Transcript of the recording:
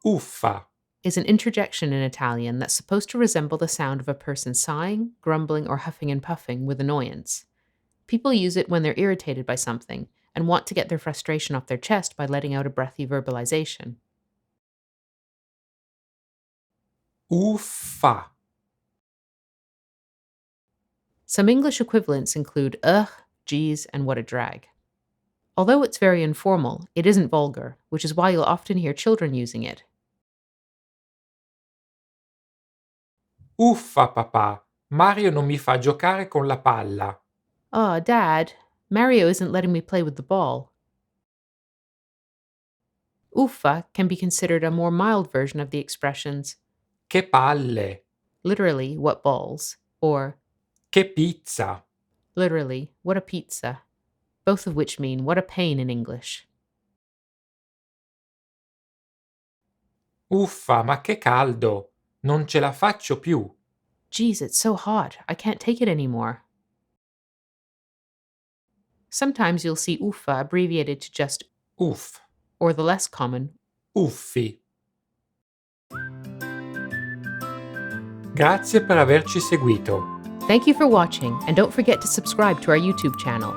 Uffa. is an interjection in Italian that's supposed to resemble the sound of a person sighing, grumbling, or huffing and puffing with annoyance. People use it when they're irritated by something and want to get their frustration off their chest by letting out a breathy verbalization. Uffa. Some English equivalents include ugh, geez, and what a drag. Although it's very informal, it isn't vulgar, which is why you'll often hear children using it. Uffa, papà. Mario non mi fa giocare con la palla. "Aw, Dad, Mario isn't letting me play with the ball." Uffa can be considered a more mild version of the expressions, Che palle. literally, what balls, or Che pizza. literally, what a pizza, both of which mean what a pain in English. Uffa, ma che caldo. Non ce la faccio più. Geez, it's so hot, I can't take it anymore. Sometimes you'll see Uffa abbreviated to just Uff. or the less common. Uffi. Grazie per averci seguito. Thank you for watching, and don't forget to subscribe to our YouTube channel.